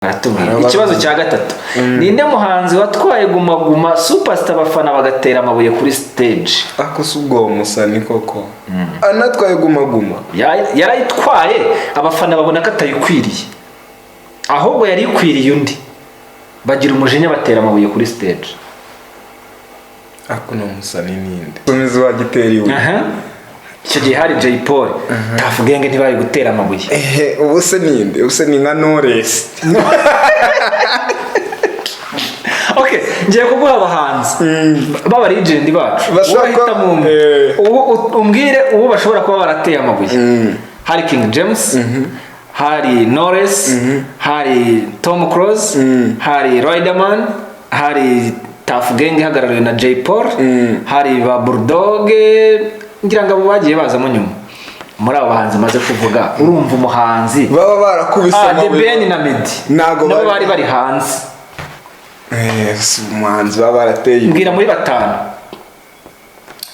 Ikibazo cya gatatu, ninde muhanzi watwaye Guma Guma Superstar abafana bagatera amabuye kuri stage? Ako subwo musani koko. Anatwaye Guma Guma. Yarayitwaye abafana babona ko atayikwiriye, ahubwo yari ikwiriye undi, bagira umujinya batera amabuye kuri stage. Ako no musani ninde? Tumizi wa giteri. Icyo gihe hari Jay Paul, Tuff Gang ntibari gutera amabuye. Ubuse ninde? Ubuse ni nka Knowless. Okay, ngiye kuguha abahanzi baba legend bacu. Wahita umbwire uwo bashobora kuba barateye amabuye. Hari King James, hari Knowless, hari Tom Cruise, hari Riderman, hari Tuff Gang ihagarariwe na Jay Paul, hari ba Bulldog, ngira ngo abo bagiye bazamo nyuma. Muri abo bahanzi maze kuvuga, urumva umuhanzi baba barakubise amabuye. Ben na Meddy nabo bari hanze. Umuhanzi baba barateye. Mbwira muri batanu: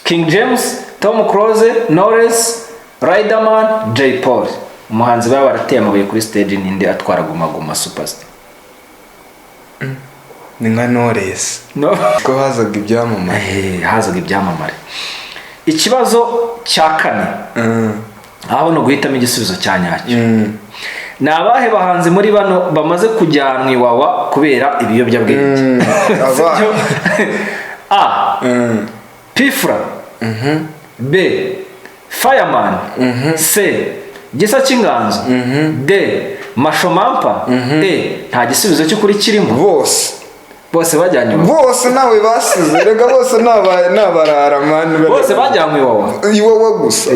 King James, Tom Cruise, Knowless, Riderman, Jay Paul. Umuhanzi baba barateye amabuye kuri stage ninde atwara Guma Guma Superstar? Ni nka Knowless. No. Ko hazaga ibyamamare. Hazaga ibyamamare. Ikibazo cya kane, aho no guhitamo igisubizo cya nyacyo. Ni abahe bahanzi muri bano bamaze kujyanwa iwawa kubera ibiyobyabwenge? A. Pifra. B. Fireman. C. Gisa cy'inganzo. D. Mashomampa. E. Nta gisubizo cy'ukuri kirimo. Bose bajyanywe. Bose nawe basize. Rega bose nabarara man. Bose bajyanywe iwawa gusa.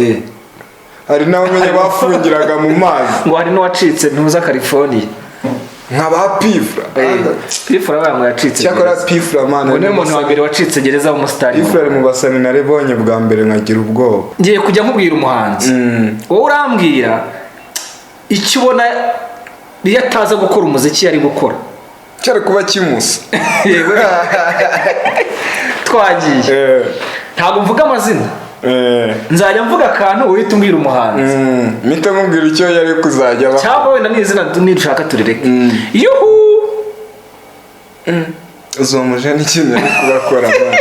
Hari nawe menye bafungiraga mu mazi. Ngo hari n'uwacitse ntuza California. Nkaba Pifra. Pifra bamwe yacitse. Cyakora Pifra man. Ngo ni umuntu wa mbere wacitse gereza w'umusitari. Pifra ari mu basani narebonye bwa mbere nkagira ubwoba. Ngiye kujya nkubwira umuhanzi. Wowe urambwira icyo ubona iyo ataza gukora umuziki yari gukora. Cyari kuba kimusa. Twagiye. Ntabwo mvuga amazina. Nzajya mvuga akantu uhita umbwira umuhanzi. Mpita nkubwira icyo yari kuzajya ba. Cyangwa wenda n'izina nidushaka turireke. Yuhu. Uzomuje n'ikintu yari kubakora man.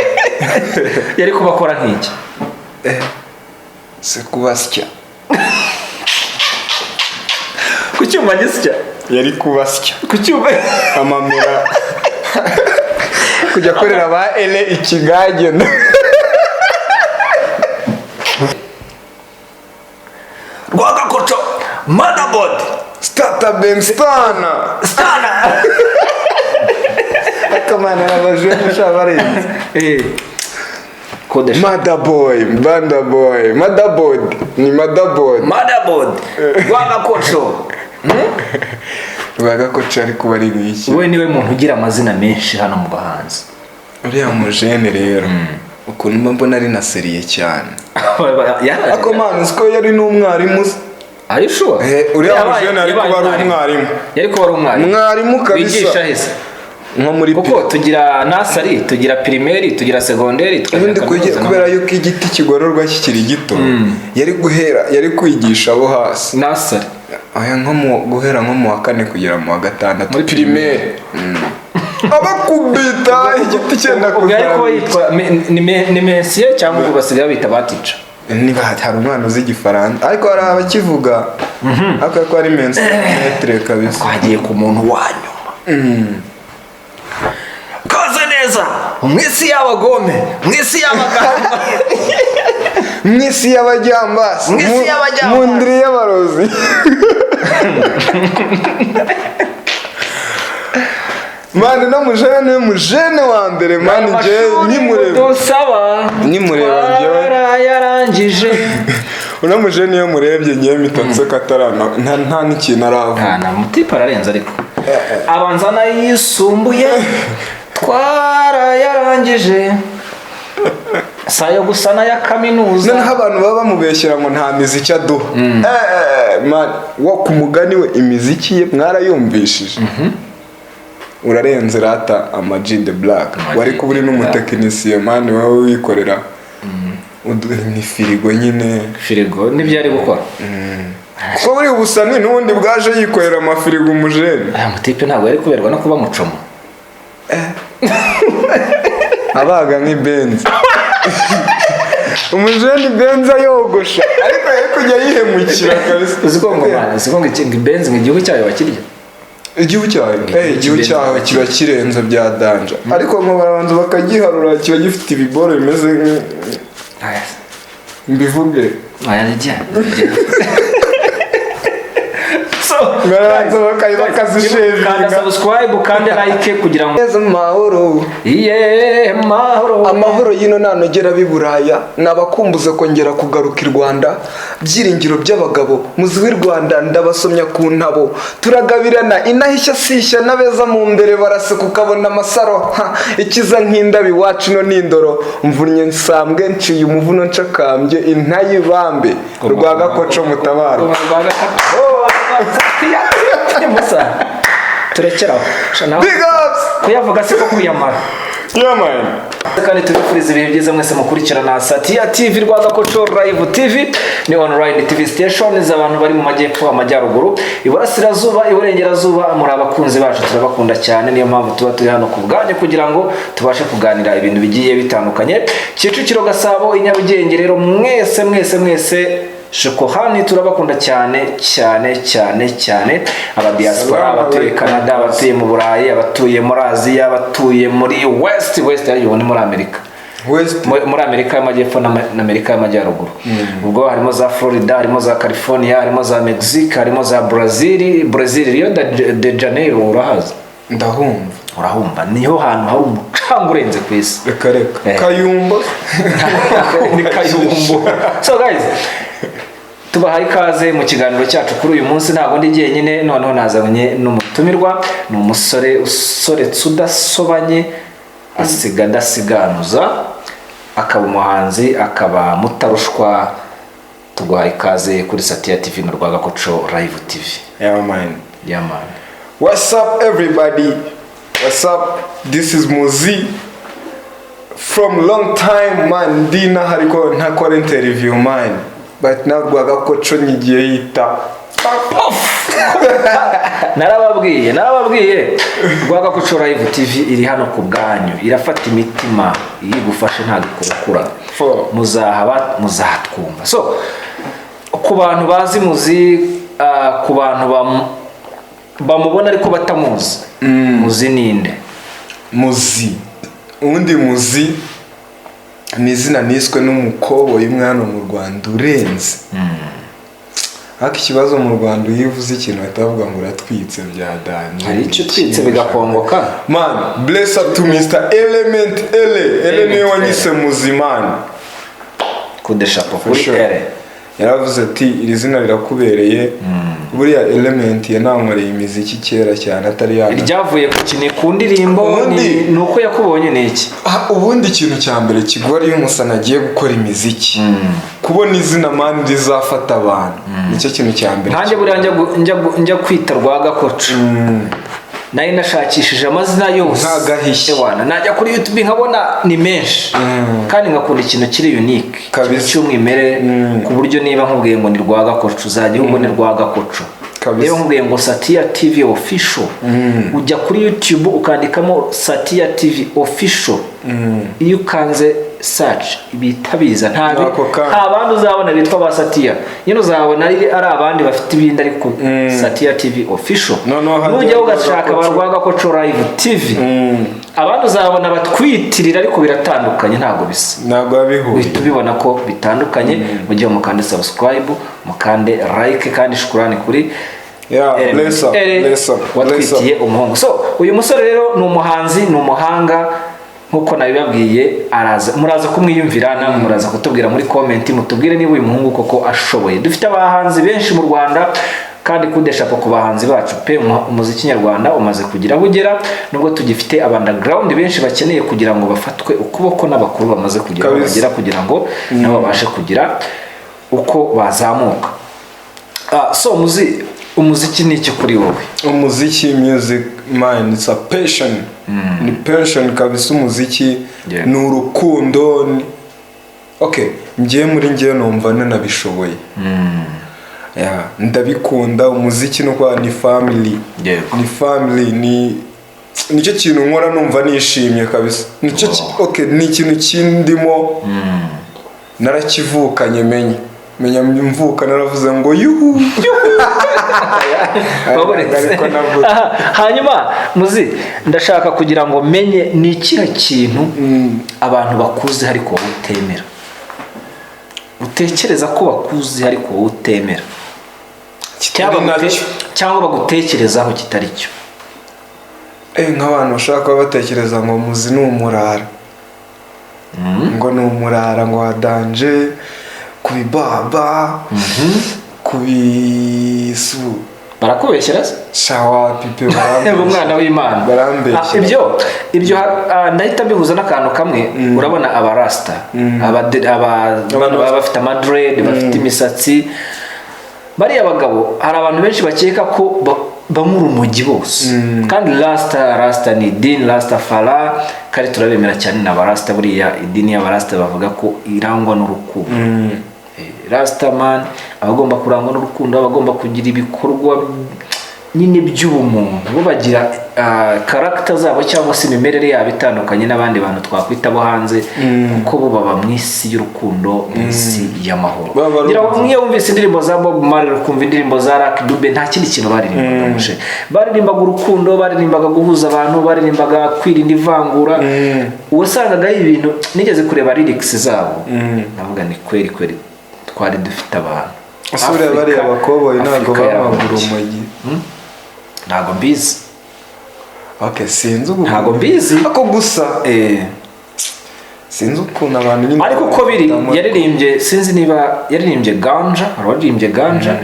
Yari kubakora nk'iki? Se kubasya. Kucyuma gisya. Yari kubasya. Kucyuma amamera. Kujya korera ba ele ikigage. Rwagakoco Motherboard Starter Ben Stana. Akamana n'abajene shabarenze. Kodesha Motherboard ni Motherboard. Rwagakoco. Rwagakoco ari kuba ari iki? We niwe muntu ugira amazina menshi hano mu bahanzi. Uriya mujene rero ukuntu mbona ari na seriye cyane. Ako man usko yari n'umwarimu. Are you sure? Uriya mujene ari kuba ari umwarimu. Yari kuba ari umwarimu. Mwarimu kabisa. Bigisha hese. Nko muri kuko tugira nasari, tugira primaire, tugira secondaire, kubera yuko igiti kigororwa kikiri gito. Yari kwigisha abo hasi. Nasari. Aya guhera nko mu wa 4 kugera mu wa 6 muri primaire. Abakubita igiti cyenda kuzana. Ubwo yitwa ni Monsieur cyangwa ubwo basigaye bita batica. Niba hari umwana uzi Igifaransa ariko hari abakivuga ko ari maître kabisa. Twagiye ku muntu wanyuma. Koze neza mwisi y'abagome, mwisi y'abagamba, mwisi y'abajyambasi, mu ndiri y'abarozi. Mani no mujene wa mbere mani je nimureba njyewe yarangije. Una mujene yo murebye ngiye mitatse katarana nta n'ikintu aravuga. Na mutipa ararenza ariko. Abanza na yisumbuye yarangije. Sayo gusa na ya kaminuza. None abantu baba mubeshyira ngo nta miziki aduha. Man wo kumugani we imiziki ye mwarayumvishije. Urarenze rata Ama-G The Black. Wari kuburi n'umutekinisiye man wowe wikorera. Ni firigo nyine. Firigo nibyo ari gukora. kuko buri ubusani n'ubundi bwaje yikorera amafirigo umujene. aya mutipe ntabwo yari kuberwa no kuba mucoma abaga nk'ibenzi umujene benzi ayogosha ariko yari kujya yihemukira kabisa. uziko ngo benzi mu gihugu cyayo bakirya igihugu cyayo kiba kirenze bya danja ariko ngo barabanza bakagiharura kiba gifite ibiboro bimeze mbivuge barabanza bakazishevinga subscribe kandi like kugira ngo amahoro amahoro yino nanogera biburaya nabakumbuze kongera kugaruka i Rwanda byiringiro by'abagabo muzi w'i Rwanda ndabasomya ku ntabo turagabirana inahishya sishya nabeza mu mbere baraseka ukabona amasaro ikiza nk'indabi wacu no nindoro mvunnye nsambwe nciye umuvuno ncakambye intayibambe rwagakoco mutabaro turekeraho kuyavuga siko kwiyamara kandi tubifuriza ibihe byiza mwese mukurikirana Satya TV Rwagakoco Live TV ni online TV station z'abantu bari mu majyepfo amajyaruguru iburasirazuba iburengerazuba muri abakunzi bacu turabakunda cyane niyo mpamvu tuba turi hano ku bwanyu kugira ngo tubashe kuganira ibintu bigiye bitandukanye Kicukiro Gasabo Inyarugenge rero mwese Shokohani turabakunda cyane abadiaspora abatuye Canada abatuye mu Burayi abatuye muri Aziya abatuye muri West ariyo ni muri Amerika muri Amerika y'amajyepfo na Amerika y'amajyaruguru ubwo harimo za Florida harimo za California harimo za Mexico harimo za Brazil Rio de Janeiro urahaza urahumva niho hantu hari umucanga urenze ku isi Kayumbo ni Kayumbo so guys tubahaye ikaze mu kiganiro cyacu kuri uyu munsi ntabwo ndi jyenyine noneho nazanye n'umutumirwa ni umusore udasobanye asiga dasiganuza akaba umuhanzi akaba mutarushwa tuguhaye ikaze kuri Satya TV na Rwagakoco Live TV. Yeah man. What's up everybody? What's up? This is Muzi from long time man dina hariko ntakora interview man but now Rwagakoco nyigiye yita narababwiye Rwagakoco Live TV iri hano ku bwanyu irafata imitima igufashe nta gukurukura muzatwumva so ku bantu bazi Muzi ku bantu bamubona ariko batamuzi Muzi ninde Muzi undi Muzi ni izina niswe n'umukoboyi umwana mu Rwanda urenze haka ikibazo mu Rwanda uyivuze ikintu batavuga ngo uratwitse bya danje hari icyo twitse bigakongoka man bless up to Mr Element ele niwe wanyise Muzi man kudesha kuri ere yaravuze ati iri zina rirakubereye buriya Element yanankoreye imiziki kera cyane atari yana ryavuye ku kine ku ndirimbo nuko yakubonye niki ubundi ikintu cya mbere kigora iyo umusana agiye gukora imiziki kubona izina man rizafata abantu nicyo kintu cya mbere nanjye buriya njya kwita Rwagakoco nari nashakishije amazina yose nkagahishye najya kuri YouTube nkabona ni menshi kandi ngakunda ikintu kiri unique cy'umwimerere ku buryo niba nkubwiye ngo ni Rwagakoco uzajya ubona Rwagakoco niba nkubwiye ngo Satya TV official ujya kuri YouTube ukandikamo Satya TV official iyo ukanze search bitabiza nta bandi uzabona bitwa ba Satya nyine uzabona ari abandi bafite ibindi ariko Satya TV official nujya ugashaka ba Rwagakoco Live TV abandi uzabona batwitirira ariko biratandukanye ntabwo bisa ntabwo bihuye tubibona ko bitandukanye mu gihe mukande subscribe mukande like kandi shukrani kuri bless up watwitiye umuhungu so uyu musore rero ni umuhanzi ni umuhanga nkuko nabibabwiye muraza kumwiyumvira namwe muraza kutubwira muri comment mutubwire niba uyu muhungu koko ashoboye dufite abahanzi benshi mu Rwanda kandi kudesha ku bahanzi bacu pe umuziki nyarwanda umaze kugira bugera nubwo tugifite underground benshi bakeneye kugira ngo bafatwe ukuboko n'abakuru bamaze kugira bagera kugira ngo nabo babashe kugira uko bazamuka so Muzi umuziki ni icyo kuri wowe umuziki music man it's a passion ni passion kabisa umuziki ni urukundo okay njye muri njye numva nanabishoboye ndabikunda umuziki no kwa ni family ni family nicyo kintu nkora numva nishimye kabisa nicyo okay ni ikintu kindimo narakivukanye menya mvuka naravuze ngo yuhu hanyuma muzi ndashaka kugira ngo menye ni ikihe kintu abantu bakuzi ariko wowe utemera utekereza ko bakuzi ariko wowe utemera cyangwa bagutekerezaho kitari cyo nk'abantu bashaka kuba batekereza ngo muzi ni umurara ngo ni umurara ngo wadanje kubibaba kubisu barakubeshyera shawa pipe umwana w'Imana ibyo ndahita bihuza n'akantu kamwe urabona abarasta abantu baba bafite amadred bafite imisatsi bariya bagabo hari abantu benshi bakeka ko bamura umujyi bose kandi rasta ni idini rastafari kandi turabemera cyane n'abarasta buriya idini y'abarasta bavuga ko irangwa n'urukundo rastaman abagomba kurangwa n'urukundo abagomba kugira ibikorwa nyine by'ubumuntu bo bagira character zabo cyangwa se imimerere yabo itandukanye n'abandi bantu twakwita bo hanze kuko bo baba mu isi y'urukundo mu isi y'amahoro ngira ngo mwe wumvise indirimbo za Bob Marley ukumva indirimbo za Lucky Dube nta kindi kintu baririmbaga urukundo baririmbaga guhuza abantu baririmbaga kwirinda ivangura wasangaga ibintu nigeze kureba lyrics zabo navuga ni kweri twari dufite abantu asura bari abakoboyi ntago bamagura umujyi ntago mbizi okay sinzi ntago mbizi ako gusa sinzi ukuntu abantu nyine ariko uko biri yaririmbye sinzi niba yaririmbye ganja araririmbye ganja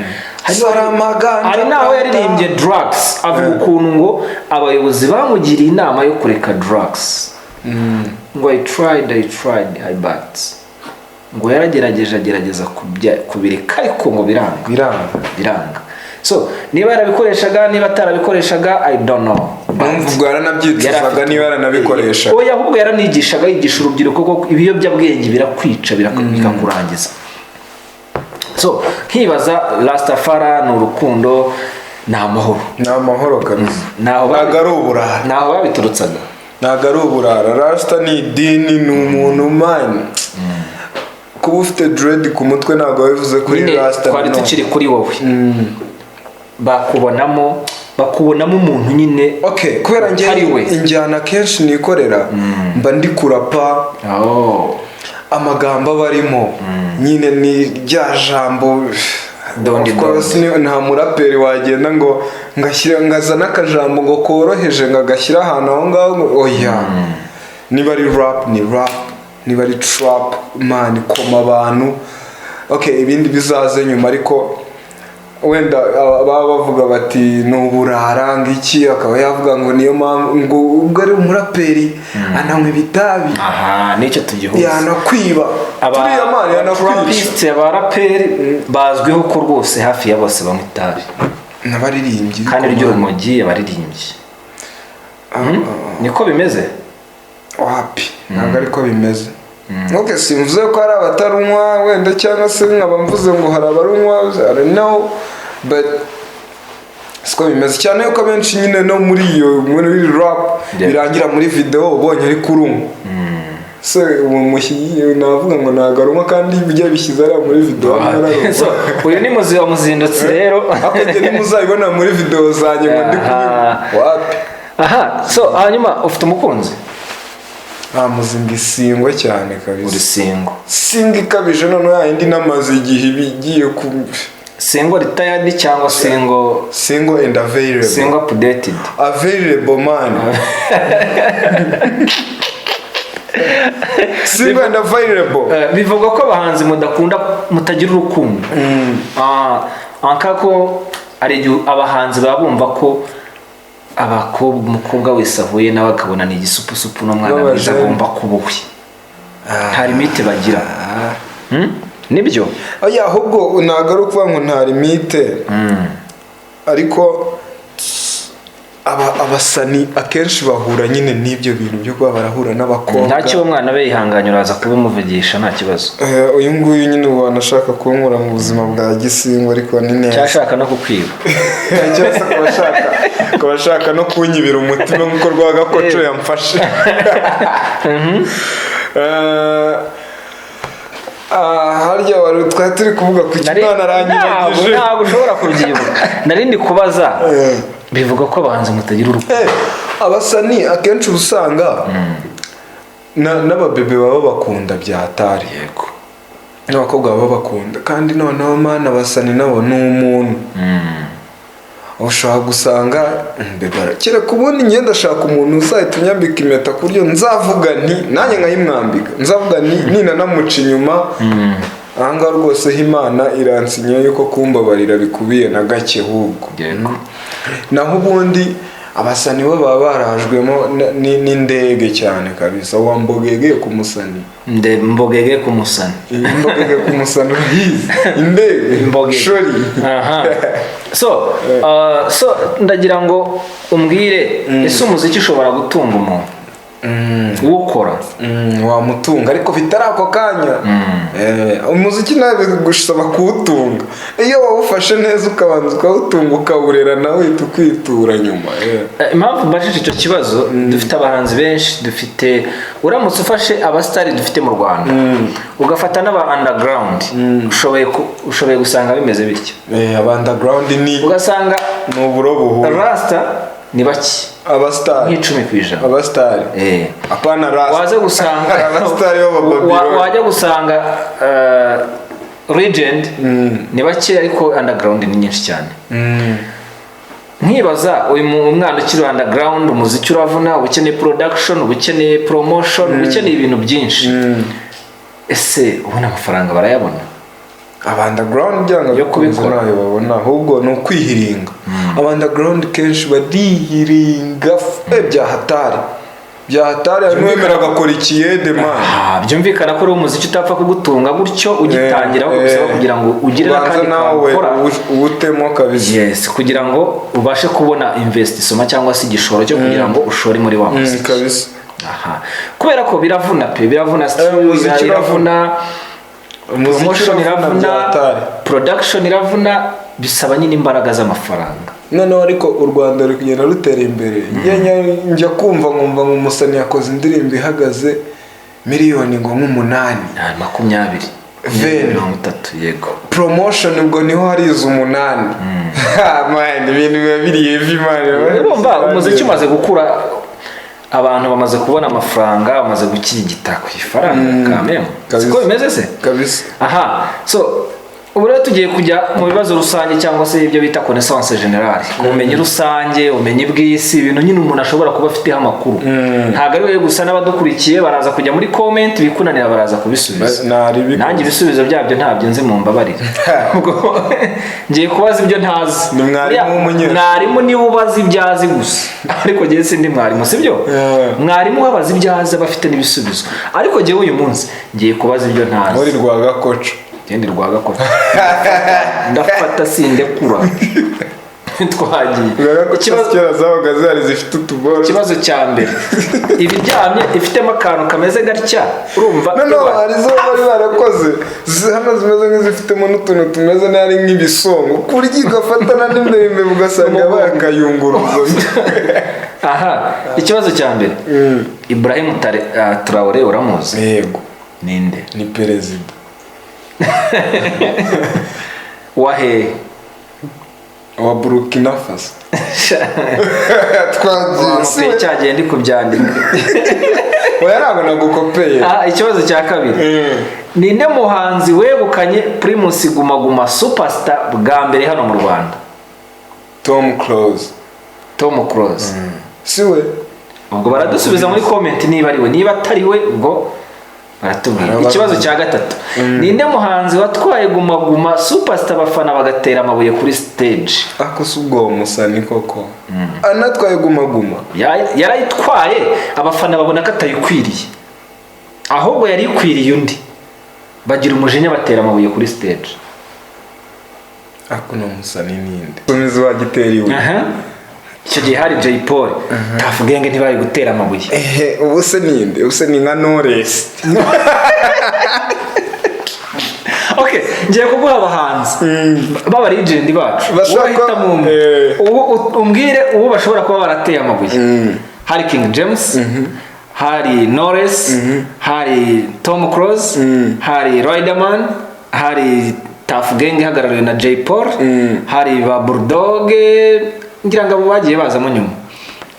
hari naho yaririmbye drugs avuga ukuntu ngo abayobozi bamugiriye inama yo kureka drugs ngo I tried but ngo agerageza kubireka ariko ngo biranga so niba yarabikoreshaga niba atarabikoreshaga I don't know ubwo yaranabyicuzaga niba yaranabikoresha oya ahubwo yaranigishaga yigisha urubyiruko ko ibiyobyabwenge birakwica bikakurangiza so nkibaza rastafari ni urukundo ni amahoro kabisa ntago ari uburara ntaho babiturutsaga ntago ari uburara rasta ni idini ni umuntu mani kuba ufite dread ku mutwe ntago bivuze kuri rasta twari tukiri kuri wowe bakubonamo umuntu nyine okay kubera injyana kenshi nikorera mba ndi kurapa amagambo barimo nyine ni rya jambo nta muraperi wagenda ngo ngazana akajambo ngo koroheje ngagashyira ahantu aho ngaho oya niba ari rap ni rap niba ari trap man koma abantu okay ibindi bizaze nyuma ariko wenda baba bavuga bati ni uburara ngiki akaba yavuga ngo niyo mpamvu ngo ubwo ari umuraperi ananywa ibitabi nicyo tugihuza yanakwiba turiya mani yanakwica abaraperi bazwiho ko rwose hafi ya bose banywa itabi n'abaririmbyi kandi ry'urumogi abaririmbyi niko bimeze wapi ntabwo ariko bimeze okay simvuze ko hari abatarunywa wenda cyangwa se nkaba mvuze ngo hari abarunywa I don't know but siko bimeze cyane yuko abenshi nyine no muri rap birangira muri video ubonye ari kurunywa so navuga ngo ntabwo arunywa kandi bijya bishyize ari muri video uyu ni muzi wa muzindutsi rero akajya nimuzabibona muri video zanjye ngo ndi kunywa wapi so hanyuma ufite umukunzi muzinga isingwa cyane kabisa uri singo ikabije none yindi namaze igihe bigiye ku singo retired cyangwa singo and available singo updated available man singo and available bivuga ko abahanzi mutagira urukundo ankako ari abahanzi babumva ko umukobwa wese avuye nawe akabona ni igisupusupu n'umwana mwiza agomba kubuwe nta limite bagira nibyo ahubwo ntabwo ari ukuvuga ngo nta limite ariko abasani akenshi bahura nyine n'ibyo bintu byo kuba barahura n'abakobwa. ntacyo umwana be yihanganye uraza kubimuvugisha nta kibazo. Uyu nguyu nyine wanashaka kunkura mu buzima bwa gisingwa ariko ni neza cyashaka no kukwiba cyose akaba ashaka no kunyibira umutima nk'uko Rwagakoco yamfashe. Harya wari twari turi kuvuga ku kimana arangiragije. Ntabwo ushobora kubyibuka. Narindi kubaza bivuga ko abahanzi mutagira urukundo. Abasani akenshi usanga n'ababebe baba bakunda bya hatari. Yego. N'abakobwa baba bakunda kandi noneho mana abasani nabo ni umuntu. Ushobora gusanga kera kubona ingenda ashaka umuntu uzahita unyambika impeta ku buryo nzavuga nti nanjye nkayimwambika nzavuga nina namuca inyuma. Ahangaha rwose Imana iransinya yuko kumbabarira bikubiye na gake ahubwo. Naho ubundi abasani bo baba barajwemo n'indege cyane kabisa. Wambogege ku musani mbogege ku musani mbogege ku musani urahizi indege shori. So ndagira ngo umbwire ese umuziki ushobora gutunga umuntu uwukora wamutunga ariko bitari ako kanya. Umuziki nawe bigusaba kuwutunga iyo wawufashe neza ukabanza ukawutunga ukawurera nawe uhita ukwitura nyuma. Impamvu mbajije icyo kibazo dufite abahanzi benshi dufite uramutse ufashe abasitari dufite mu Rwanda ugafata n'aba underground ushoboye gusanga bimeze bityo. Aba underground ni ugasanga ni uburobuhu rasta ni baki abasitari nk'icumi abasitari apana rasta waza gusanga abasitari b'abababiro wajya gusanga legend ni bake ariko underground ni nyinshi cyane. Nkibaza uyu mwana ukiri underground umuziki uravuna ubukeneye production ubukeneye promotion ubukeneye ibintu byinshi. Ese ubona amafaranga barayabona? Aba underground byanga yo kubikora nayo babona ahubwo no kwihiringa. Aba underground kenshi badihiringa bya hatari n'wemera gakora ikiyede man. Byumvikana ko umuziki utapfa kugutunga gutyo ugitangira gusaba kugira ngo ugire n'akandi gukora ubutemo kabisa. Yes, kugira ngo ubashe kubona investissement cyangwa se igishoro cyo kugira ngo ushore muri wa muziki kabisa. Kubera ko biravuna umuziki biravuna promotion iravuna production iravuna bisaba nyine imbaraga z'amafaranga. Noneho ariko u Rwanda ruri kugenda rutera imbere. Njya kumva nkumva umusani yakoze indirimbo ihagaze miliyoni ngo nk'umunani 20 yego promotion ubwo niho hariza umunani. Man ibintu biba biri heavy man. Urumva umuziki umaze gukura abantu bamaze kubona amafaranga bamaze gukirigita ku ifaranga kameme. Siko bimeze se kabisa. So ubu rero tugiye kujya mu bibazo rusange cyangwa se ibyo bita connaissance générale. Ubumenyi rusange ubumenyi bw'isi ibintu nyine umuntu ashobora kuba afiteho amakuru. Ntabwo ari we gusa n'abadukurikiye baraza kujya muri comment bikunanira baraza kubisubiza. Nanjye ibisubizo byabyo ntabyo nzi mu mbabarira. Ubwo ngiye kubaza ibyo ntazi. Mwarimu niba ubaza ibyazi gusa ariko ngiye sindi mwarimu sibyo. Mwarimu wabaza ibyazi bafite n'ibisubizo ariko ngiye uyu munsi ngiye kubaza ibyo ntazi. Muri Rwagakoco Gendi Rwagakoco ndafata sindekura twagiye. Ikibazo cyera zabaga zari zifite utuboro. Ikibazo cya mbere ibiryamye ifitemo akantu kameze gatya urumva hari zo bari barakoze hano zimeze nk'izifitemo n'utuntu tumeze n'ari nk'ibisongo kurya igafatana n'imbere ugasanga bakayunguruzo. Ikibazo cya mbere Ibrahim Traoré uramuzi? Yego. Ninde? Ni perezida wahe wa Burkina Faso. Twagiye cyagiye ndi kubyandika. Yarabona gukopeye. Ikibazo cya kabiri ninde muhanzi wegukanye Primus Guma Guma Superstar bwa mbere hano mu Rwanda? Tom Close. Siwe ubwo baradusubiza muri comment niba ari we niba atari we ubwo baratubwira. Ikibazo cya gatatu ninde muhanzi watwaye Guma Guma Superstar abafana bagatera amabuye kuri stage? Ako subwo musani koko anatwaye Guma Guma yarayitwaye abafana babona ko atayikwiriye ahubwo yari ikwiriye undi bagira umujinya batera amabuye kuri stage. Ako no musani ninde? Tumizi wa giteri we icyo gihe hari Jay Paul Tuff Gang ntibari gutera amabuye. Ubu se ninde? Ubu se ni nka Knowless. Okay, ngiye kuguha abahanzi baba legend bacu. Urahita mu umbwire uwo bashobora kuba barateye amabuye. Hari King James, hari Knowless, hari Tom Cruise, hari Riderman, hari Tuff Gang ihagarariwe na Jay Paul, hari ba Bulldog, ngira ngo abo bagiye bazamo nyuma.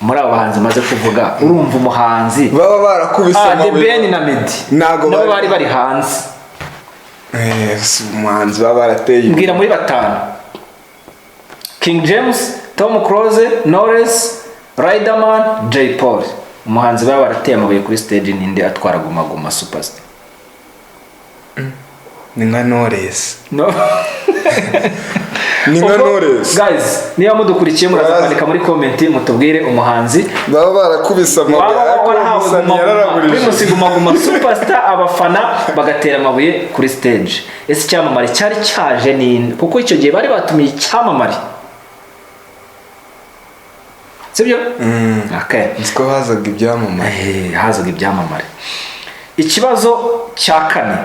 Muri abo bahanzi maze kuvuga, urumva umuhanzi baba barakubise amabuye. Ben na Meddy nabo bari hanze. Umuhanzi baba barateye. Mbwira muri batanu: King James, Tom Cruise, Knowless, Riderman, Jay Paul. Umuhanzi baba barateye amabuye kuri stage ninde atwara Guma Guma Superstar? Ni nka Knowless. No. Ni nka Knowless. Guys, niba mudukurikiye muraza kwandika muri comment mutubwire umuhanzi baba barakubise amabuye. Primus Guma Guma Superstar abafana bagatera amabuye kuri stage. Ese cyamamare cyari cyaje ni kuko icyo gihe bari batumiye cyamamare. Sibyo? Okay. Niko hazaga ibyamamare. Hazaga ibyamamare. Ikibazo cya kane.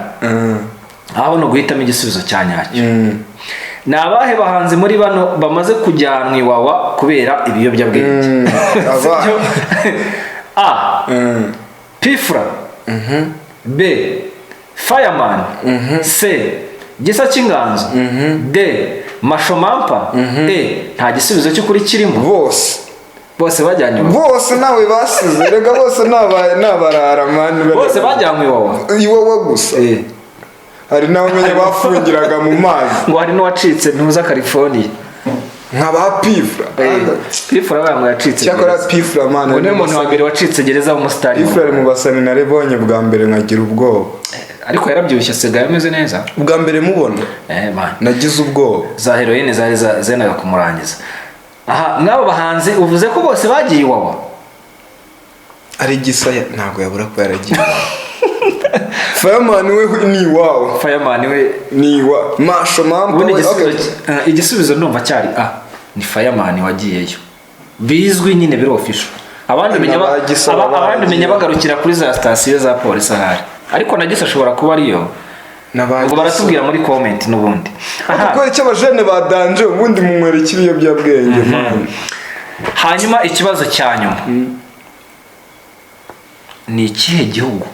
Aho no guhitamo igisubizo cya nyacyo. Ni abahe bahanzi muri bano bamaze kujyanwa iwawa kubera ibiyobyabwenge? A. Pifra. B. Fireman. C. Gisa cy'inganzo. D. Mashomampa. E. Nta gisubizo cy'ukuri kirimo. Bose bajyanywe iwawa. Bose nawe basize. Rega bose nabarara man. Bose bajyanywe iwawa. Iwawa gusa. Hari nawe menye bafungiraga mu mazi. Ngo hari n'uwacitse ntuza California. Nkaba Pifra. Pifra bamwe yacitse. Cyakora Pifra man. Ngo ni umuntu wa mbere wacitse gereza mu star. Pifra ari mu basani narebonye bwa mbere nkagira ubwoba. Ariko yarabyibushye sigaye ameze neza. Bwa mbere mubona. Man. Nagize ubwoba. Za heroine zari zenaga kumurangiza. Aha, mwabo bahanzi uvuze ko bose bagiye iwawa. Ari Gisaya ntago yabura ko yaragiye. Fireman we ni wow. Fireman we ni wa Mashomampa. Igisubizo ndumva cyari ni Fireman wagiyeyo. Bizwi nyine biro official. Abandi menya bagarukira kuri za station za police ahari. Ariko nagise ashobora kuba ariyo. Ngo baratubwira muri comment n'ubundi. Kuko icyo abajene badanje ubundi mumwerekira iyo byabwenge man. Hanyuma ikibazo cyanyuma. Ni ikihe gihugu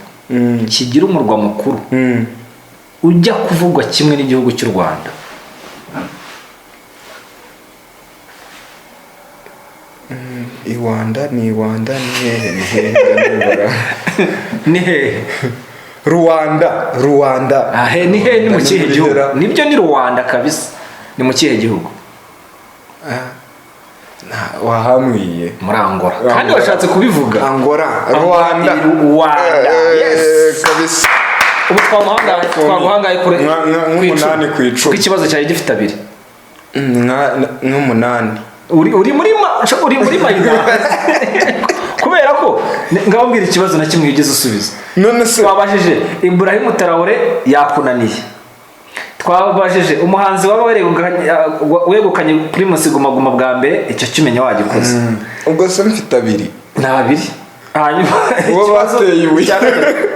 kigira umurwa mukuru ujya kuvugwa kimwe n'igihugu cy'u Rwanda? Rwanda ni hehe ni hehe? Rwanda ni hehe? Ni mu kihe gihugu? Nibyo ni Rwanda kabisa. Ni mu kihe gihugu? Wahamwiye muri Angola. Kandi washatse kubivuga Rwanda. Yes kabisa. Ubu twaguhangaye kure nk'umunani ku icumi. Ikibazo cyari gifite abiri. Nk'umunani. Uri muri mayida. Kubera ko ngababwira ikibazo na kimwe ugeze usubiza. None se twabajije Ibrahim Traoré yakunaniye. Twabajije umuhanzi waba wegukanye Primus Guma Guma bwa mbere, icyo kimenya wagikoze. Ubwo se mfite abiri. Nabiri. Hanyuma uwo bateye ibuye.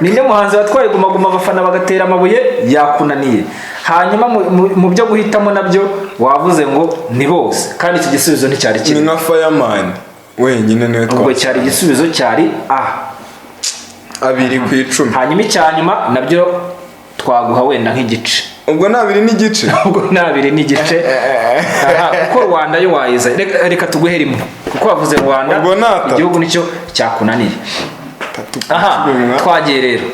Ninde muhanzi watwaye Guma Guma abafana bagatera amabuye yakunaniye? Hanyuma mu byo guhitamo nabyo wavuze ngo ni bose, kandi iki gisubizo nticyari kimwe. Ni nka Fireman wenyine niwe twari. Ubwo cyari igisubizo cyari abiri ku icumi. Hanyuma icyanyuma nabyo twaguha wenda nk'igice. Ubwo nabiri n'igice. Ubwo nabiri n'igice. Kuko Rwanda yo wayiza. Reka tuguhe rimwe. Kuko wavuze Rwanda igihugu nicyo cyakunaniye. Twagiye rero.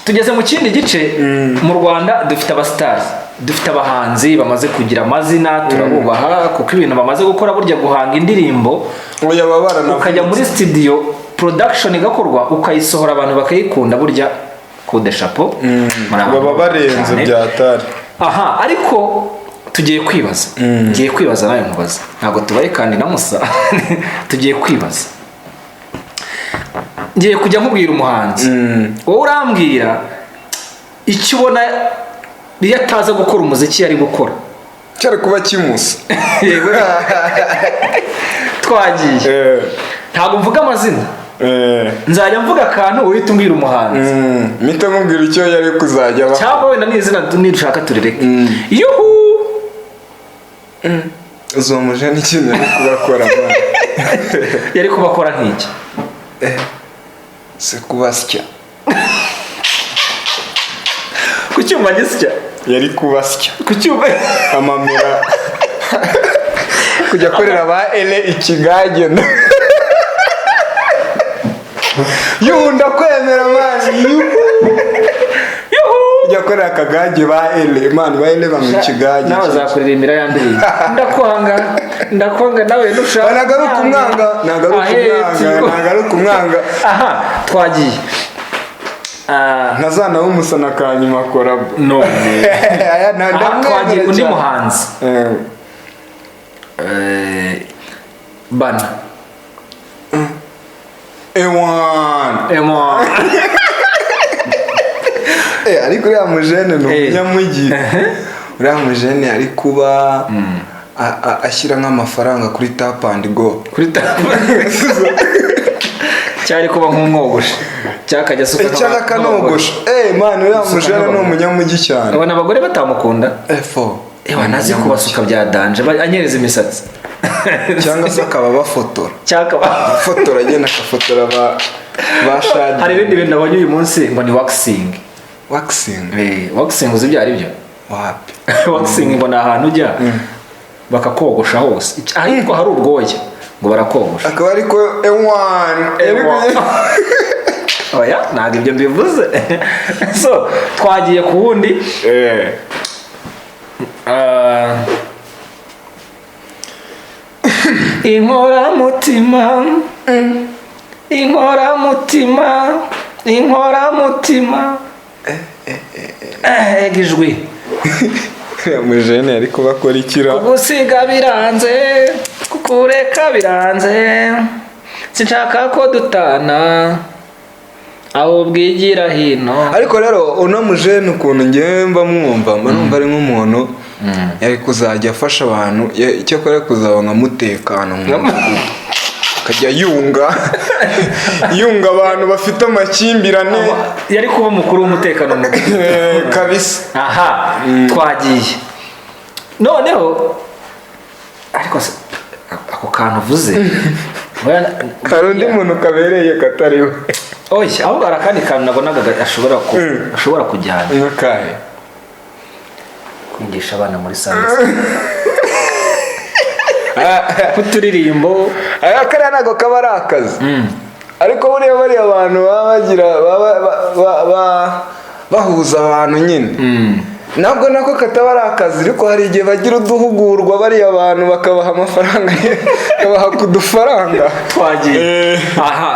Tugeze mu kindi gice. Mu Rwanda dufite abastars, dufite abahanzi bamaze kugira amazina, turabubaha kuko ibintu bamaze gukora burya guhanga indirimbo ukajya muri studio production igakorwa ukayisohora abantu bakayikunda burya coup de chapeau. Baba barenze byatari. Ariko tugiye kwibaza. Ngiye kwibaza nawe nkubaza. Ntabwo tubaye kandi na Musa. Tugiye kwibaza. Ngiye kujya nkubwira umuhanzi. Wowe urambwira icyo ubona iyo ataza gukora umuziki yari gukora. Cyari kuba kimusa. twagiye ntabwo mvuga amazina nzajya mvuga akantu uhita umbwira umuhanzi mpita mubwira icyo yari kuzajya bakora cyangwa wenda n'izina nidushaka turireke yuhu uzomuje n'ikintu yari kubakora yari kubakora nk'iki se kubasya ku cyuma gisya yari kubasya ku cyuma amamera kujya korera ba ele ikigage yuhunda kwemera mani kujya korera akagage ba ele mani ba ele bamwe ikigage nawe azakuririmbira ya ndirimbo ndakwanga nawe nushaka nagaruka umwanga aha twagiye ntazana w'umusana kanyuma akora none twagiye undi muhanzi bana ewan ariko uriya mujene ni umunyamujyi uriya mujene ari kuba ashyira nk'amafaranga kuri tap and go cyari kuba nk'umwogosha cyakajya suka cyangwa akanogosha mani uriya mujene ni umunyamujyi cyane abana abagore batamukunda ewa nazi kubasuka bya danje anyereza imisatsi cyangwa se akaba bafotora fotora agenda akafotora ba shadi hari ibindi bintu nabonye uyu munsi ngo ni waxing uzi ibyo ari byo wapi waxing ngo ni ahantu ujya bakakogosha hose ariko hari urwoya ngo barakogosha akaba ariko oya ntabwo ibyo mbivuze so twagiye ku wundi inkoramutima ijwi mujene ari kubakora ikira kugusiga biranze kukureka biranze sinshaka ko dutana aho bwigira hino ariko rero uno mujene ukuntu ngewe mba mwumva mba numva ari nk'umuntu yari kuzajya afasha abantu icyo akora kuzaba nkamutekano akajya yunga abantu bafite amakimbirane yari kuba umukuru w'umutekano mu kabisa aha twagiye noneho ariko ako kantu uvuze hari undi muntu kabereye katariwe oya ahubwo hari akandi kantu nabonaga ashobora kujyana nk'akahe kwigisha abana muri sanze kuturirimbo kariya ntabwo kaba ari akazi ariko buriya abantu baba bagira bahuza abantu nyine ntabwo nako kataba ari akazi ariko hari igihe bagira uduhugurwa bariya abantu bakabaha amafaranga bakabaha ku dufaranga twagiye aha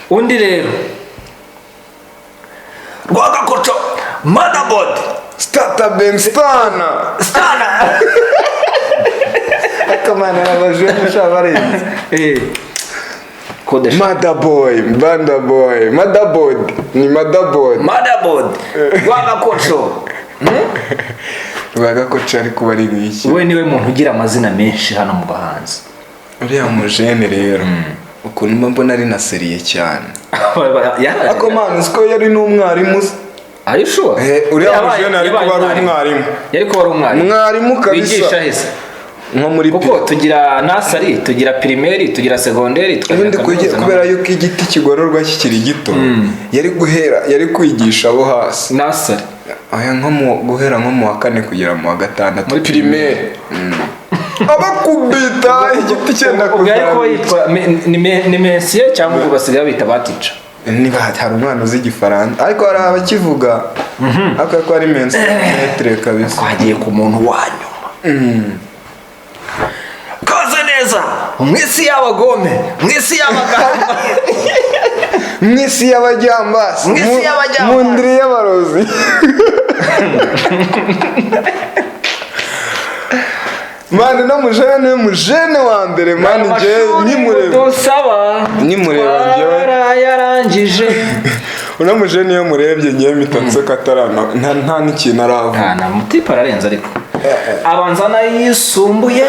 undi rero Rwagakoco motherboard Stata Benstana akamana n'abajene shabarenze kodesha motherboard ni motherboard Rwagakoco Rwagakoco ariko bari iki we niwe muntu ugira amazina menshi hano mu bahanzi uriya mujene rero ukuntu mbona ari na seriye cyane ako man usko yari n'umwarimu Are you sure? Uriya mujene ariko bari umwarimu yari ko bari umwarimu kabisa bigisha hese nko muri kuko tugira nasari tugira primaire tugira secondaire tukagira kubera yuko igiti kigororwa kikiri gito yari kwigisha abo hasi nasari aya guhera nko mu wa 4 kugera mu wa 6 muri primaire abakubita igiti cyenda kuzana ubwo yitwa ni monsieur cyangwa ubwo basigaye bita batica niba hari umwana uzi igifaransa ariko hari abakivuga ariko ko ari metre kabisa twagiye ku muntu wanyuma koze neza mwisi y'abagome mwisi y'abagamba mwisi y'abajyambasi mu ndiri y'abarozi mani no mujene wa mbere mani nje nimureba njyewe yarangije una mujene yo murebye ngiye mitanse katarana nta n'ikintu aravuga na mutipa ararenze ariko abanza nayisumbuye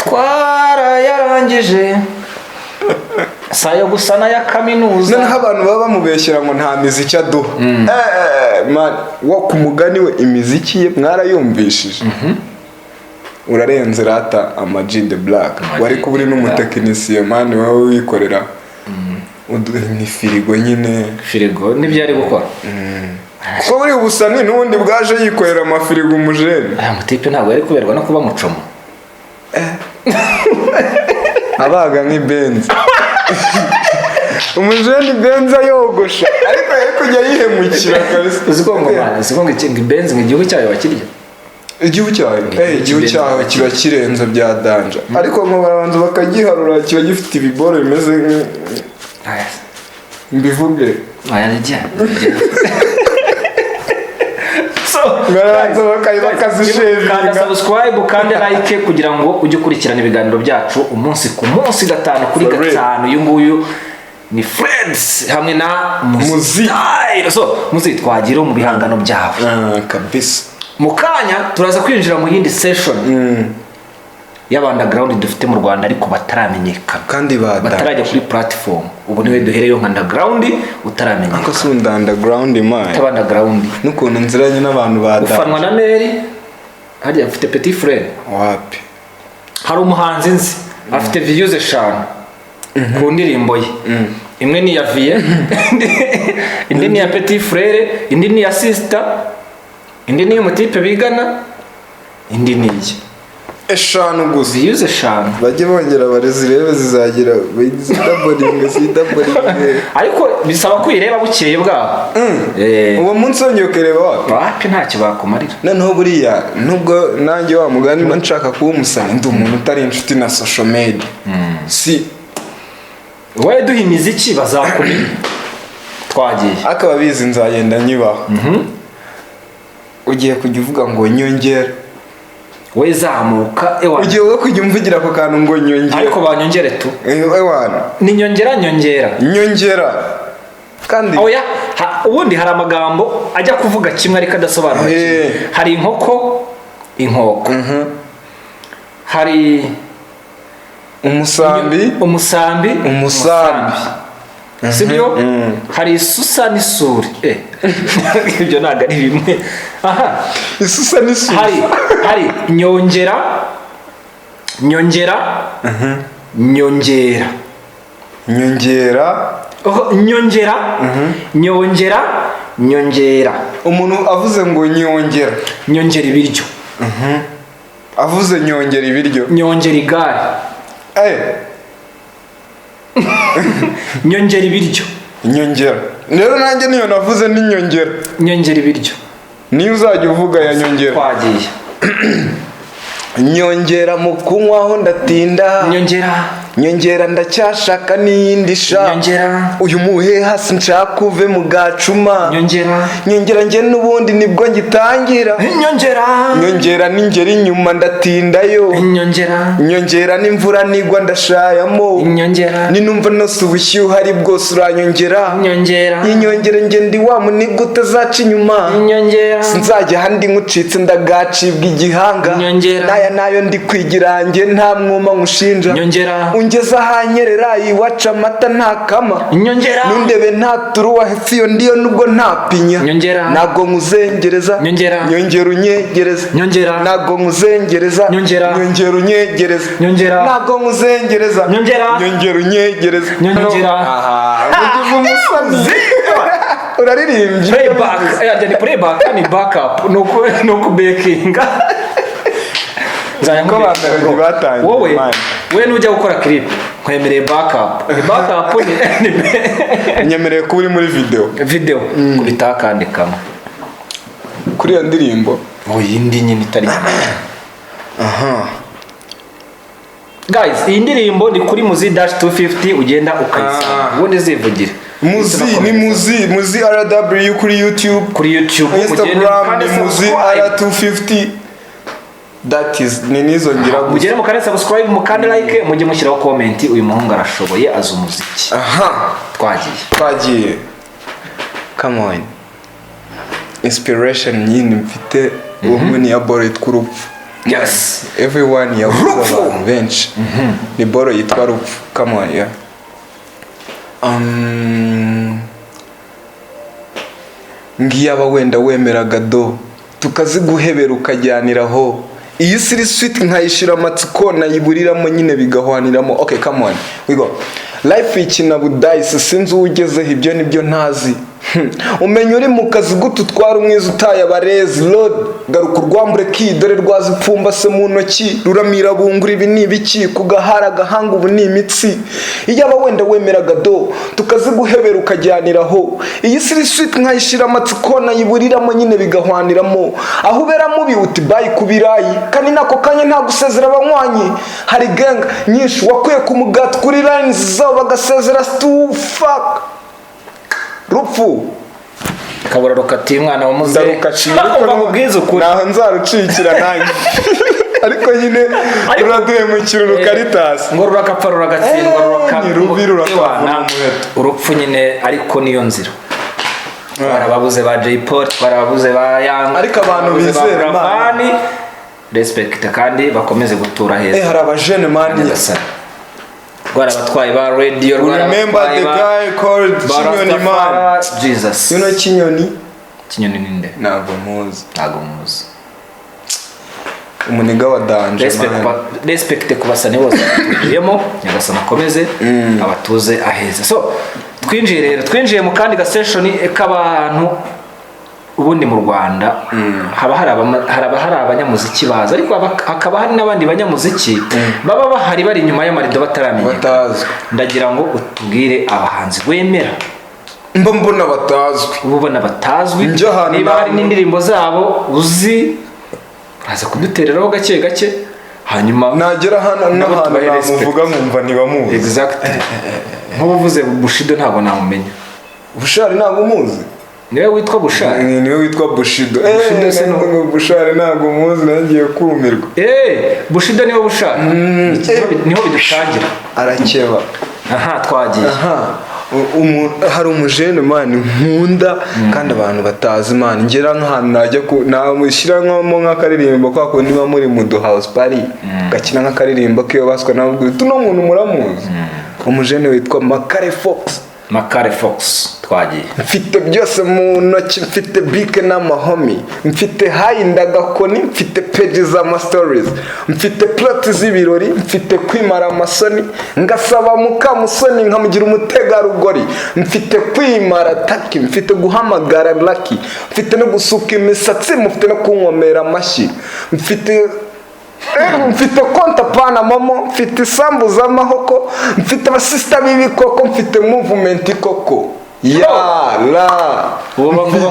twarayarangije sayo gusa n'aya kaminuza. noneho abantu baba bamubeshyira ngo nta miziki aduha. Man, wo ku mugani we imiziki ye mwarayumvishije. Urarenze rata Ama-G The Black wari kuba uri n'umutekinisiye mani wowe wikorera ni firigo nyine. Firigo nibyo ari gukora. Ko buri ubusani n'ubundi bwaje yikorera amafirigo umujene. Aya mutipe ntabwo yari kuberwa no kuba mucomo. Abaga nk'ibenzi. Umujene benza yogosha ariko yari kujya yihemukira kabisa. Uziko ngo benzi mu gihugu cyayo bakirya. Igihugu cyawe kiba kirenze bya danja. Ariko ngo barabanza bakagiharura kiba gifite ibiboro bimeze mbivuge. Aya nijya. Kanda subscribe kandi like kugira ngo ujye ukurikirana ibiganiro byacu umunsi ku munsi 5 kuri 5. Uyu nguyu ni Friends hamwe na Muzi. Muzi twagira mu bihangano byawe. Kabisa. Mukanya turaza kwinjira mu yindi session y'abandaground dufite mu Rwanda ariko bataramenyekana kandi batarajya kuri platform. Ubu niwe duhereyo underground utaramenyekana. Ako sunda underground man. Underground. Nukuntu nziranye n'abantu badanje. Ufanwa na Mary. Hajya afite petit frère. Wapi? Hari umuhanzi nzi afite views 5 ku ndirimbo ye. Imwe ni ya Vie, indi ni ya petit frère, indi ni ya sister, indi ni y'umutipe bigana, indi ni ye. 5 gusa. Views 5. Bajye bongera barezi rebe zizagira double. Ariko bisaba kwireba bukeye bwa. Uwo munsi wongeye kureba wapi ntacyo bakumarira. Noneho buriya nubwo nanjye wa mugani mba nshaka kuba umusani ndi umuntu utari inshuti na social media. Si wowe duha imiziki bazakumenya. Twagiye akaba bizi nzagenda nyibaho. Ugiye kujya uvuga ngo nyongera we zamuka ewa. Ugiye wo kujya umvugira ko kantu ngo nyongera. Ariko banyongere tu. Ewana. Ni nyongera. Kandi oya ubundi hari amagambo ajya kuvuga kimwe ariko adasobanura. Hari inkoko. Hari umusambi. Sibyo? Hari isusa n'isuri. Ibyo naga ari bimwe. Aha. Isusa n'isuri. Hari nyongera. Umuntu avuze ngo nyongera ibiryo. Avuze nyongera ibiryo. Nyongera igare. Nyongera ibiryo. Rero nanjye niyo navuze ni nyongera ibiryo. Niyo uzajya uvuga ya nyongera. Twagiye. Nyongera mu kunywaho ndatinda. Nyongera ndacyashaka n'iyindi sha. Uyu muheha sinshaka uve mu gacuma. Nyongera nge n'ubundi nibwo ngitangira. Nyongera n'ingeri inyuma ndatindayo. Nyongera n'imvura nigwa ndashayamo. Ninumva nose ubushyuhe ari bwose uranyongera. Inyongera nge ndi wa muniga utazaca inyuma. Sinzajya handi nkucitse ndagacibwa igihanga. Nayo ndi kwigira nge nta mwuma nkushinja. Ungeza hanyerera iwaca amata nta kama. Nundebe nta turuwa hepfo iyo ndiyo nubwo nta pinya. Nago nkuzengereza. Nyongera unyegereza. Nago nkuzengereza. Nyongera unyegereza. Nago nkuzengereza. Nyongera unyegereza. Ugize umusani. Uraririmbye. Playback ni backup. Nuko bakinga. Wowe nujya gukora clip nkwemereye backup nyemereye ko uri muri video kubita kandi kama kuri iyo ndirimbo yindi nyine itari. Guys, iyi ndirimbo ni kuri Muzi-250 ugenda ukayisanga ubundi zivugire. Muzi RW kuri YouTube, Instagram ni Muzi R250. That is nizo ngira gusa. Mugere mukane subscribe mukande like mujye mushyiraho comment. Uyu muhungu arashoboye azi umuziki. Twagiye. Come on. Inspiration nyine mfite ubu ni ya Boret kurupfu. yes everyone yavuze abantu benshi ni boro yitwa Rupfu come on yeah ngiyaba wenda wemeraga do tukaziguhebera ukajyaniraho iyi siri sweet nkayishira amatsiko nayiburiramo nyine bigahwaniramo okay come on we go life ikina budayise sinzi ugezeho ibyo nibyo ntazi umenya uri mu kazi gututwara umwiza utaye abarezi lord garuka urwambure ki dore rwazipfumba se mu ntoki ruramira bungura ibi ni ibiki kugahara gahanga ubu ni imitsi iyaba wenda wemeraga do tukaziguhebera ukajyaniraho iyi siri sweet nkayishira amatsiko nayiburiramo nyine bigahwaniramo aho ubera mubi uti bayi kubirayi kandi nako kanya nta gusezera abanywanyi hari gang nyinshi wakwiye ku mugati kuri lines zabo bagasezera stu fuck Rupfu kabororo kati mwana wa muze bakubwiza ukuri naho nzarucikira nanjye ariko nyine uraduye mu kiruru Caritas ngo rurakapfa ruragatsindwa rurakarubirurakwana urupfu nyine ariko niyo nzira barababuze ba Jay Paul barababuze ba Young ariko abantu bizera mani respect kandi bakomeze gutura heza hari abajene mani Gwara abatwaye ba radio remember the guy called Kinyoni man Jesus you know Kinyoni ninde ntago muzi umuniga wa danje respect ku basani bose tujemo nyagasana akomeze abatuze aheza so twinjiye mu kandi ga session k'abantu ubundi mu Rwanda haba hari abanyamuziki baza ariko hakaba hari n'abandi banyamuziki baba bahari bari inyuma y'amarido bataramenya ndagira ngo utubwire abahanzi wemera mbona batazwi niba hari n'indirimbo zabo uzi uraza kudutereraho gake hanyuma nagera hano namuvuga nkumva ntibamuzi exactly nk'ubuvuze Bushido ntabwo namumenya Bushari ntabwo umuzi niwe witwa Bushari niwe witwa Bushido Bushari ntabwo muzi nagiye kumirwa Bushido niwe Bushari niho bidutangira arakeba twagiye hari umujene mani nkunda kandi abantu batazi mani ngera nk'ahantu najya namushyira nk'akaririmbo kwa kundi niba muri mu house party gakina nk'akaririmbo kiyo baswa nabwo tuno muntu muramuzi umujene witwa Makare Fox twagiye mfite byose mu ntoki mfite bike n'amahomi mfite hayinda gakoni mfite pages z'ama stories mfite plot z'ibirori mfite kwimara amasoni ngasaba mukamusoni nkamugira umutegarugori mfite kwimara taki mfite guhamagara lucky mfite no gusuka imisatsi mfite no kunkomera amashyi mfite konta pana momo mfite isambu z'amahoko mfite abasista b'ibikoko mfite movement koko mfite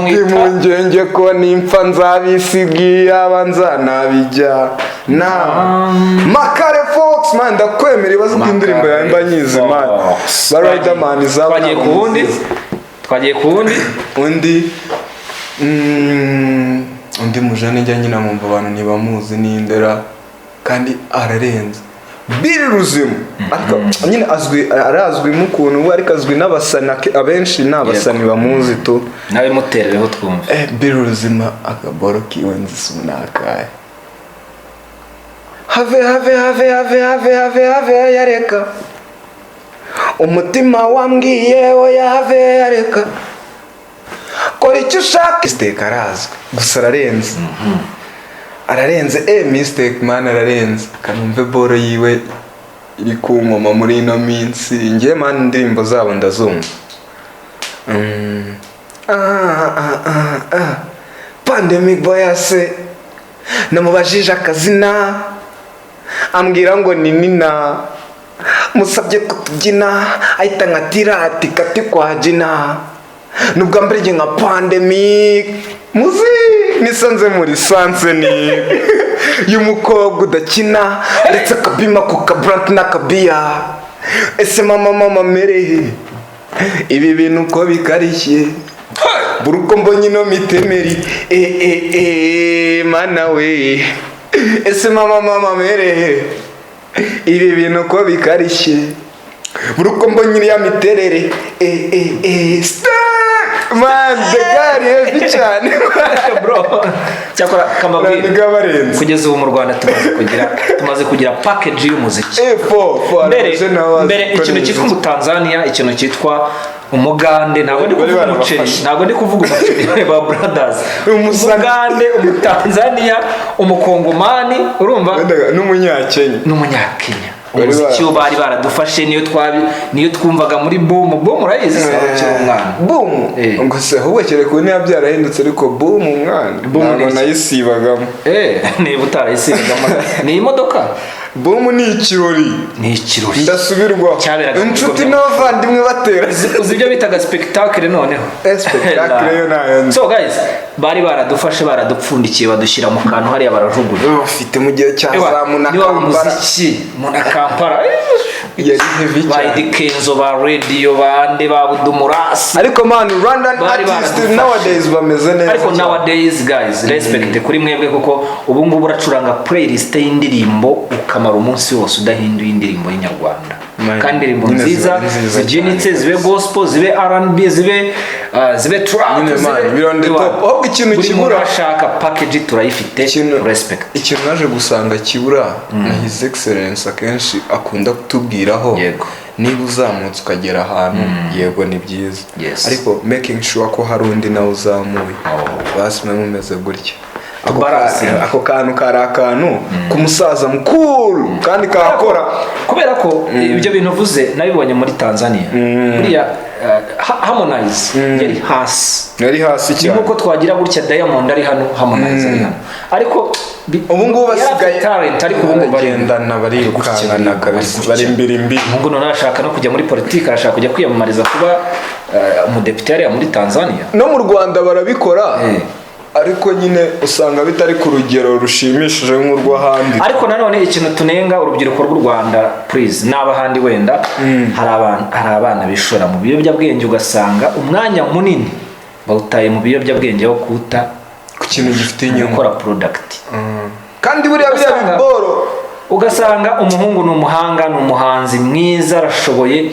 impungenge ko nimpfa nzabisigiye abanza nabijya Makare Fox man ndakwemera ibibazo by'indirimbo yawe mba nyizi man ba Riderman zabo twagiye ku wundi undi mujane njya nyina mumva abantu ntibamuzi n'indera kandi ararenze Billy Ruzimu ariko nyine arazwi mu kuntu ariko azwi n'abasana abenshi n'abasani bamuzi to nawe muterereho twumva Billy Ruzimu akaboro kiwenze sunakaye have yareka umutima wambwiye oya have yareka kora icyo ushaka mistake arazwi gusa ararenze mistake man ararenze kanumve boro yiwe iri kunkoma muri ino minsi ngiye man indirimbo zabo ndazumva Pandemic boyase namubajije akazina ambwira ngo ni Nina musabye kutubyina ahita nkatira ati kati kwa jina nubwo mbere nka Pandemic muzi nisanze muri sanseni y'umukobwa udakina ndetse akabima ku kabrant n'akabiya ese mama mere ibi bintu uko bikarishye buruko mbonye no mitemeri mana we ese mama mere ibi bintu uko bikarishye buruko mbonye ya miterere man the gari heavy cyane bro cyakora kamabwire kugeza ubu mu Rwanda tumaze kugira package y'umuziki mbere ikintu cyitwa umutanzania ikintu cyitwa umugande ntabwo ndi kuvuga umuceri ba brothers umugande umutanzania umukongomani urumva n'umunyakenya umuziki bari baradufashe niyo twumvaga muri boom urayizi cyangwa umwana boom ngo se hubekere ko niya byarahindutse ariko boom umwana ntabwo nayisibagamo niba utarayisibagamo ni imodoka boom ni ikirori ndasubirwaho inshuti n'abavandimwe batera uzi ibyo bitaga spectacle noneho spectacle yo nayo so guys bari baradufashe baradupfundikiye badushyira mu kantu hariya barajugunya bafite mu gihe cya za Munakampara yari heavy cyane ba Kenzo ba radio bande ba Budumurasi ariko man Rwandan artists nowadays bameze neza ariko nowadays guys respect kuri mwebwe kuko ubu ngubu uracuranga playlist y'indirimbo ukamara umunsi wose udahinduye indirimbo y'inyarwanda kandi indirimbo nziza zibyinitse zibe gospel zibe R&B zibe trap ahubwo ikintu kibura ashaka package turayifite respect ikintu naje gusanga kibura na his excellence akenshi akunda kutubwiraho niba uzamutse ukagera ahantu yego ni byiza ariko making sure ko hari undi nawe uzamuye basi mumeze gutya ako kantu kari akantu k'umusaza mukuru kandi kakora kubera ko ibyo bintu uvuze nabibonye muri Tanzania buriya Harmonize yari hasi cyane nkuko twagira gutya Diamond ari hano Harmonize ari hano ariko ubu ngubu basigaye talent ariko ubu bagendana barirukangana bari mbirimbi ngo none ashaka no kujya muri politiki arashaka kujya kwiyamamariza kuba umudepite ari muri Tanzania no mu Rwanda barabikora ariko nyine usanga bitari ku rugero rushimishije nk'urw'ahandi ariko nanone ikintu tunenga urubyiruko rw'u Rwanda please n'abahandi wenda hari abana bishora mu biyobyabwenge ugasanga umwanya munini bawutaye mu biyobyabwenge aho kuta ku kintu gifite inyungu gukora product kandi buriya biboro ugasanga umuhungu ni umuhanga ni umuhanzi mwiza arashoboye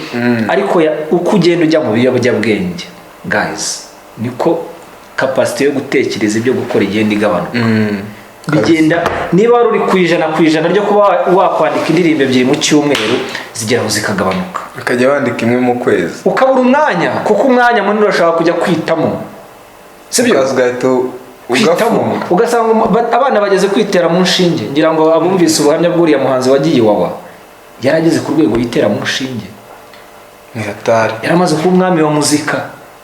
ariko uko ugenda ujya mu biyobyabwenge guys niko capacity yo gutekereza ibyo gukora igenda igabanuka bigenda niba wari uri ku ijana ryo kuba wakwandika indirimbo ebyiri mu cyumweru zigeraho zikagabanuka ukajya wandika imwe mu kwezi ukabura umwanya kuko umwanya munini urashaka kujya kwitamo sibyo kwitamo ugasanga abana bageze kwitera mu nshinge ngira ngo abumvise ubuhamya bw'uriya muhanzi wagiye Iwawa yarageze ku rwego yitera mu nshinge ni hatari yaramaze kuba umwami wa muzika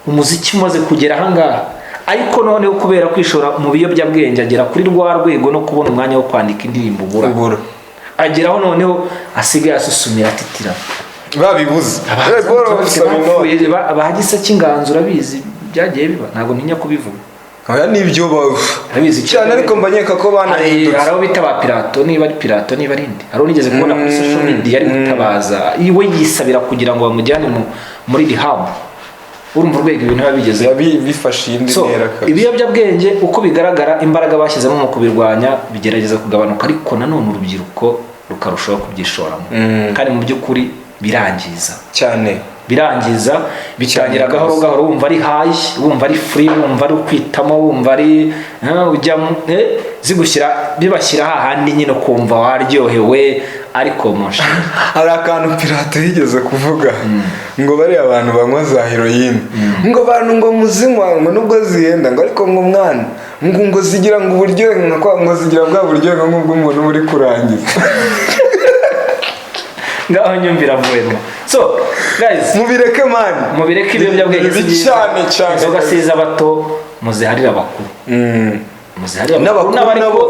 umuziki umaze kugera ahangaha ariko noneho kubera kwishora mu biyobyabwenge agera kuri rwa rwego no kubona umwanya wo kwandika indirimbo ubura ageraho noneho asigaye asusumira atitira babibuze abahagisa cy'inganzo urabizi byagiye biba ntabwo ntinya kubivuga aya nibyo babizi cyane ariko mbanyeka ko banahindutse hari abo bita ba Pirato niba ari Pirato niba ari indi hari unigeze kubona kuri social media ari gutabaza iwe yisabira kugira ngo bamujyane muri rehab urumva urwego ibintu babigeze bifashe indi ntera kabisa ibiyobyabwenge uko bigaragara imbaraga bashyizemo mu kubirwanya bigerageza kugabanuka ariko nanone urubyiruko rukarushaho kubyishoramo kandi mu by'ukuri birangiza cyane bitangira gahoro gahoro wumva ari high wumva ari free wumva ari kwitamo wumva ari ujya bibashyira hahandi nyine kumva waryohewe ariko mosha hari akantu Pirato yigeze kuvuga ngo bari abantu banywa za heroine ngo abantu ngo muzinywa ngo nubwo zihenda ngo ariko ngo mwana ngo zigira ngo uburyohe ngo zigira bwa buryohe nk'ubw'umuntu uri kurangiza ngaho nyumvira vuwemo so guys mubireke ibiyobyabwenge cyane inzoga siza bato muziharira abakuru n'abariko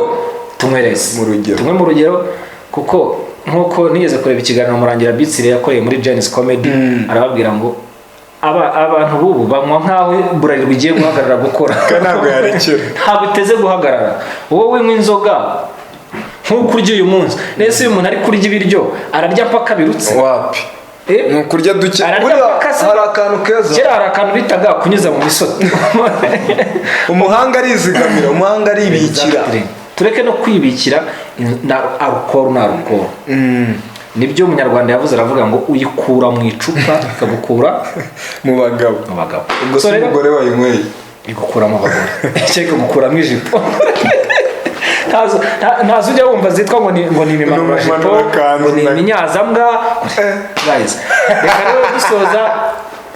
tumwe mu rugero kuko nkuko nigeze kureba ikiganiro murangira Bitsire yakoreye muri Genesis Comedy arababwira ngo abantu bubu banywa nkaho Burarirwa igiye guhagarara gukora ntabwo yarekera ntabwo iteze guhagarara wowe winywa inzoga nkuko urya uyu munsi nese uyu muntu ari kurya ibiryo ararya mpaka birutse wapi ni ukurya duke hari akantu keza kera hari akantu bitaga kunyuza mu misoto umuhanga arizigamira umuhanga aribikira tureke no kwibikira na alcohol nibyo umunyarwanda yavuze aravuga ngo uyikura mu icupa ikagukura mu bagabo ubwo se umugore wayinyweye igukura mu bagore cyangwa igukuramo ijipo ntazo ujya wumva zitwa ngo ni imimanurajipo ngo ni iminyazambwa guys reka rero dusoza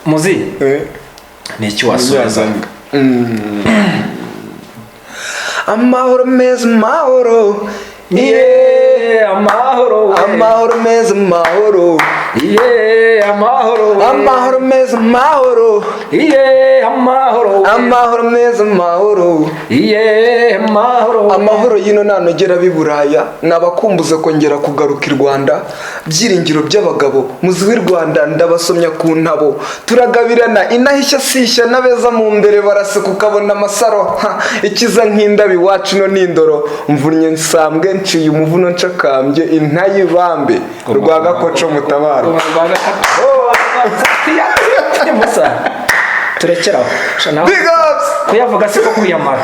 muzi ni iki wasoza amahoro meza amahoro amahoro meza amahoro amahoro meza amahoro amahoro meza amahoro amahoro yino nanogera b'i Buraya nabakumbuza kongera kugaruka i Rwanda byiringiro by'abagabo muzi w'i Rwanda ndabasomya ku ntabo turagabirana inahishya sishya n'abeza mu mbere baraseka ukabona amasaro ikiza nk'indabi wacu no n'indoro mvunnye nsambwe nciye umuvuno ncakambye intayibambe rwagakoco mutabara turekeraho kuyavuga siko kuyamara